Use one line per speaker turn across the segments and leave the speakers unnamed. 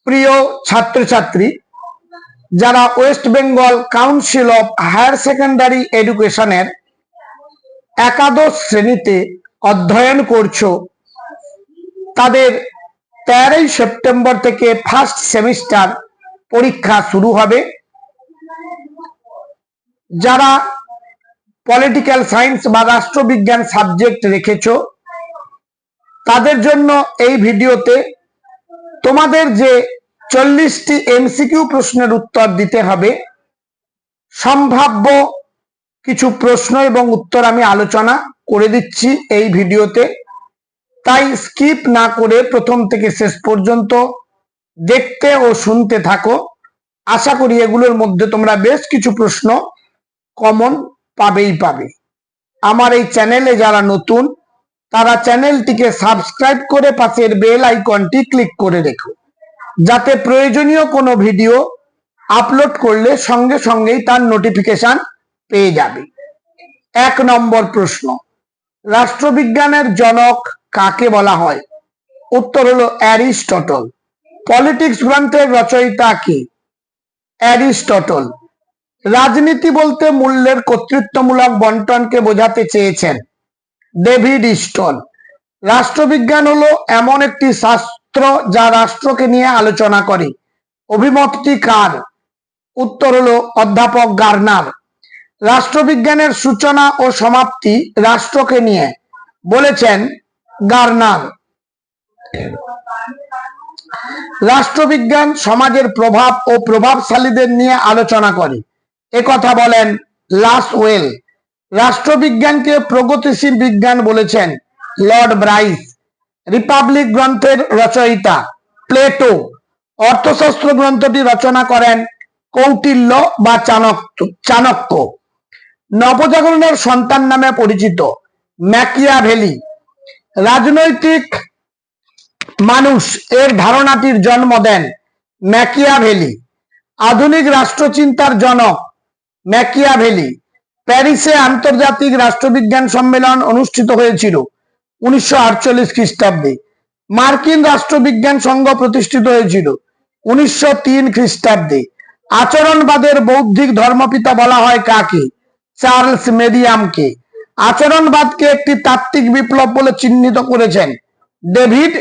প্রিয় ছাত্রছাত্রী, যারা west Bengal council of higher secondary এডুকেশনের একাদশ শ্রেণীতে অধ্যয়ন করছো, তাদের 13ই সেপ্টেম্বর থেকে ফার্স্ট সেমিস্টার পরীক্ষা শুরু হবে। যারা পলিটিক্যাল সায়েন্স বা রাষ্ট্রবিজ্ঞান সাবজেক্ট রেখেছো, তাদের জন্য এই ভিডিওতে তোমাদের যে 40টি এমসিকিউ প্রশ্নের উত্তর দিতে হবে, সম্ভাব্য কিছু প্রশ্ন এবং উত্তর আমি আলোচনা করে দিচ্ছি এই ভিডিওতে। তাই স্কিপ না করে প্রথম থেকে শেষ পর্যন্ত দেখতে ও শুনতে থাকো। আশা করি এগুলোর মধ্যে তোমরা বেশ কিছু প্রশ্ন কমন পাবেই পাবে। আমার এই চ্যানেলে যারা নতুন, তারা চ্যানেলটিকে সাবস্ক্রাইব করে পাশের বেল আইকনটি ক্লিক করে রেখো, যাতে প্রয়োজনীয় কোনো ভিডিও আপলোড করলে সঙ্গে সঙ্গেই তার নোটিফিকেশন পেয়ে যাবে। 1 নম্বর প্রশ্ন, রাষ্ট্রবিজ্ঞানের জনক কাকে বলা হয়? উত্তর হলো অ্যারিস্টটল। পলিটিক্স গ্রন্থের রচয়িতা কে? অ্যারিস্টটল। রাজনীতি বলতে মূল্যের কর্তৃত্বমূলক বন্টনকে বোঝাতে চেয়েছেন ডেভিড স্টোন। রাষ্ট্রবিজ্ঞান হলো এমন একটি শাস্ত্র যা রাষ্ট্রকে নিয়ে আলোচনা করে। অভিমতটি কার? উত্তর হলো অধ্যাপক গার্নার। রাষ্ট্রবিজ্ঞানের সূচনা ও সমাপ্তি রাষ্ট্রকে নিয়ে, বলেছেন গার্নার। রাষ্ট্রবিজ্ঞান সমাজের প্রভাব ও প্রভাবশালীদের নিয়ে আলোচনা করে, একথা বলেন লাসওয়েল। রাষ্ট্রবিজ্ঞানকে প্রগতিশীল বিজ্ঞান বলেছেন লর্ড ব্রাইস। রিপাবলিক গ্রন্থের রচয়িতা প্লেটো। অর্থশাস্ত্র গ্রন্থটি রচনা করেন কৌটিল্য বা চাণক্য। নবজাগরণের সন্তান নামে পরিচিত ম্যাকিয়াভেলি। রাজনৈতিক মানুষ এর ধারণাটির জন্ম দেন ম্যাকিয়াভেলি। আধুনিক রাষ্ট্রচিন্তার জনক ম্যাকিয়াভেলি। প্যারিসে আন্তর্জাতিক রাষ্ট্রবিজ্ঞান সম্মেলন অনুষ্ঠিত হয়েছিল 1948 খ্রিস্টাব্দে। মার্কিন রাষ্ট্রবিজ্ঞান সংঘ প্রতিষ্ঠিত হয়েছিল 1903 খ্রিস্টাব্দে। আচরণবাদের বৌদ্ধিক ধর্মপিতা বলা হয় কাকে? চার্লস মেরিয়ামকে। আচরণবাদকে একটি তাত্ত্বিক বিপ্লব বলে চিহ্নিত করেছেন ডেভিড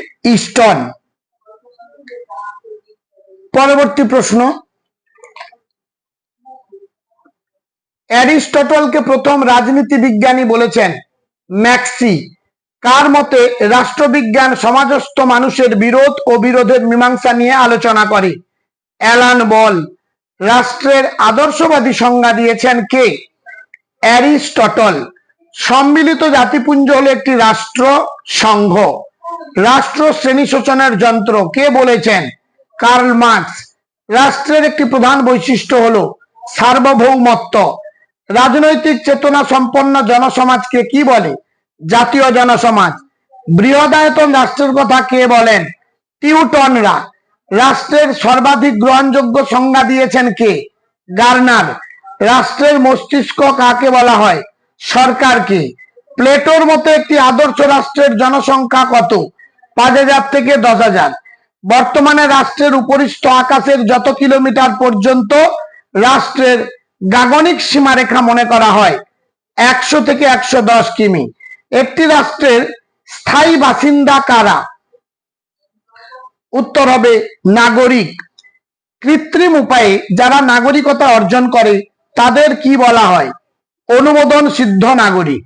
স্টোন। পরবর্তী প্রশ্ন, অ্যারিস্টটলকে প্রথম রাজনীতি বিজ্ঞানী বলেছেন ম্যাক্সি। কার মতে রাষ্ট্রবিজ্ঞান সমাজস্থ মানুষের বিরোধ ও বিরোধের মীমাংসা নিয়ে আলোচনা করে? Alan Ball. রাষ্ট্রের আদর্শবাদী সংজ্ঞা দিয়েছেন কে? অ্যারিস্টটল। সম্মিলিত জাতিপুঞ্জ হলো একটি রাষ্ট্র সংঘ। রাষ্ট্র শ্রেণী শোষণের যন্ত্র কে বলেছেন? Karl Marx. রাষ্ট্রের একটি প্রধান বৈশিষ্ট্য হলো সার্বভৌমত্ব। রাজনৈতিক চেতনা সম্পন্ন জনসমাজকে কি বলে? জাতীয় জনসমাজ। বৃহদায়তন রাষ্ট্রের কথা কে বলেন? টিউটনরা। রাষ্ট্রের সর্বাধিক গ্রহণযোগ্য সংজ্ঞা দিয়েছেন কে? গার্নার। রাষ্ট্রের মস্তিষ্ক কাকে বলা হয়? সরকারকে। প্লেটোর মতে একটি আদর্শ রাষ্ট্রের জনসংখ্যা কত? 5000 থেকে 10,000। বর্তমানে রাষ্ট্রের উপরিস্থ আকাশের যত কিলোমিটার পর্যন্ত রাষ্ট্রের গাগনিক সীমারেখা মনে করা হয় 100 থেকে 110 কিমি। একটি রাষ্ট্রের স্থায়ী বাসিন্দা কারা? উত্তর হবে নাগরিক। কৃত্রিম উপায়ে যারা নাগরিকতা অর্জন করে তাদের কি বলা হয়? অনুমোদন সিদ্ধ নাগরিক।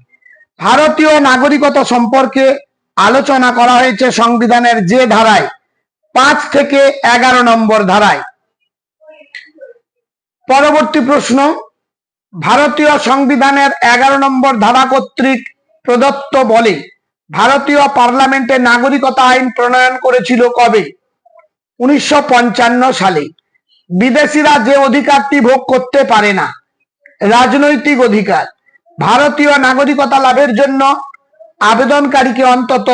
ভারতীয় নাগরিকতা সম্পর্কে আলোচনা করা হয়েছে সংবিধানের যে ধারায়? 5 থেকে 11 নম্বর ধারায়। পরবর্তী প্রশ্ন, ভারতীয় সংবিধানের 11 নম্বর ধারা কর্তৃক প্রদত্ত বলে ভারতীয় পার্লামেন্টে নাগরিকতা আইন প্রণয়ন করেছিল কবে? 1955 সালে। বিদেশিরা যে অধিকারটি ভোগ করতে পারে না, রাজনৈতিক অধিকার। ভারতীয় নাগরিকতা লাভের জন্য আবেদনকারীকে অন্তত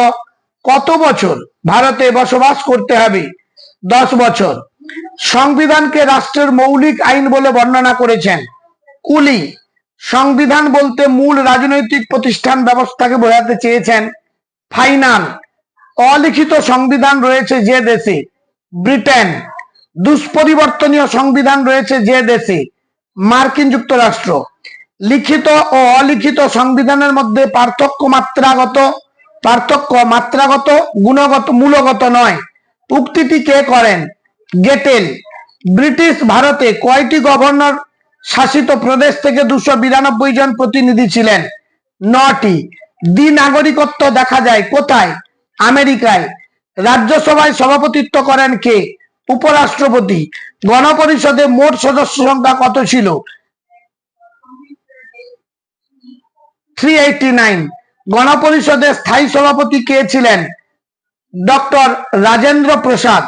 কত বছর ভারতে বসবাস করতে হবে? 10 বছর। সংবিধানকে রাষ্ট্রের মৌলিক আইন বলে বর্ণনা করেছেন কুলি। সংবিধান বলতে মূল রাজনৈতিক প্রতিষ্ঠান ব্যবস্থাকে বোঝাতে চেয়েছেন ফাইনাল। অলিখিত সংবিধান রয়েছে যে দেশে ব্রিটেন। দুষ্পরিবর্তনীয় সংবিধান রয়েছে যে দেশে? মার্কিন যুক্তরাষ্ট্র। লিখিত ও অলিখিত সংবিধানের মধ্যে পার্থক্য মাত্রাগত, গুণগত, মূলগত নয়। উক্তিটি কে করেন? গেটেল। ব্রিটিশ ভারতে কয়টি গভর্নর শাসিত প্রদেশ থেকে 292 জন প্রতিনিধি ছিলেন? 9টি। দ্বিনাগরিকত্ব দেখা যায় কোথায়? আমেরিকায়। রাজ্যসভায় সভাপতিত্ব করেন কে? উপরাষ্ট্রপতি। গণপরিষদে মোট সদস্য সংখ্যা কত ছিল? 389। গণপরিষদের স্থায়ী সভাপতি কে ছিলেন? ডক্টর রাজেন্দ্র প্রসাদ।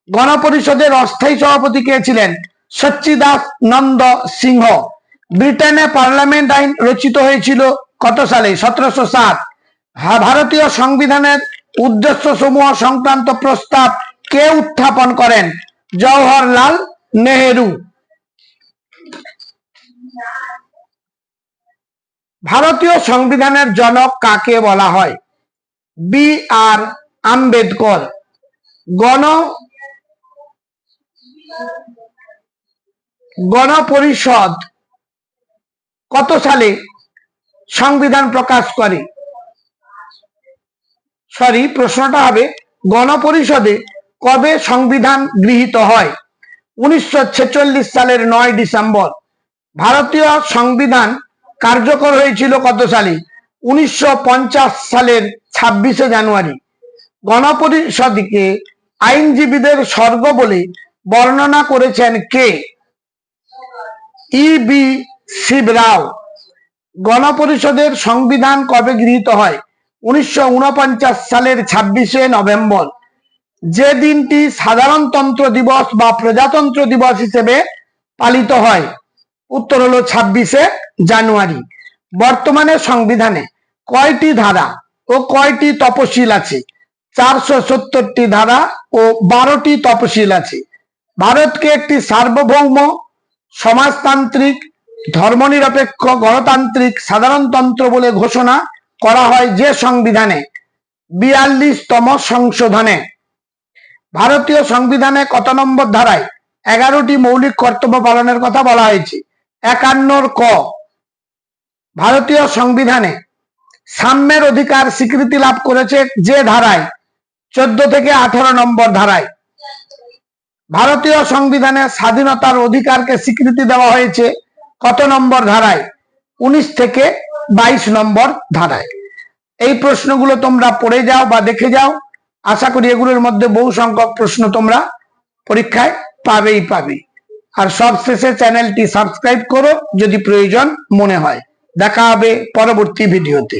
গণপরিষদের অস্থায়ী সভাপতি কে ছিলেন? সচ্চিদানন্দ সিংহ। ব্রিটেনে পার্লামেন্ট আইন রচিত হয়েছিল কত সালে? 1707। ভারতীয় সংবিধানের উদ্দেশ্য সমূহ সংক্রান্ত প্রস্তাব কে উত্থাপন করেন? জওহরলাল নেহেরু। ভারতীয় সংবিধানের জনক কাকে বলা হয়? বি আর আম্বেদকর। গণপরিষদ কত সালে সংবিধান প্রকাশ করে? প্রশ্নটা হবে গণপরিষদে কবে সংবিধান গৃহীত হয়? 1946 সালের 9 ডিসেম্বর। ভারতীয় সংবিধান কার্যকর হয়েছিল কত সালে? 1950 সালের 26 জানুয়ারি। গণপরিষদকে আইনজীবীদের স্বর্গ বলে বর্ণনা করেছেন কে? বি শিবরাও। গণপরিষদের সংবিধান কবে গৃহীত হয়? 1949 সালের 26 নভেম্বর। যে দিনটি সাধারণতন্ত্র দিবস বা প্রজাতন্ত্র দিবস হিসেবে পালিত হয়? উত্তর হলো 26 জানুয়ারি। বর্তমানে সংবিধানে কয়টি ধারা ও কয়টি তফসিল আছে? 470টি ধারা ও 12টি তফসিল আছে। ভারতকে একটি সার্বভৌম সমাজতান্ত্রিক ধর্মনিরপেক্ষ গণতান্ত্রিক সাধারণতন্ত্র বলে ঘোষণা করা হয় যে সংবিধানে? 42তম সংশোধনে। ভারতীয় সংবিধানে কত নম্বর ধারায় 11টি মৌলিক কর্তব্য পালনের কথা বলা হয়েছে? 51 ক। ভারতীয় সংবিধানে সাম্যের অধিকার স্বীকৃতি লাভ করেছে যে ধারায়? 14 থেকে 18 নম্বর ধারায়। ভারতীয় সংবিধানে স্বাধীনতার অধিকারকে স্বীকৃতি দেওয়া হয়েছে কত নম্বর ধারায়? 19 থেকে 22 নম্বর ধারায়। এই প্রশ্নগুলো তোমরা পড়ে যাও বা দেখে যাও। আশা করি এগুলোর মধ্যে বহু সংখ্যক প্রশ্ন তোমরা পরীক্ষায় পাবে। আর সবশেষে চ্যানেলটি সাবস্ক্রাইব করো যদি প্রয়োজন মনে হয়। দেখা হবে পরবর্তী ভিডিওতে।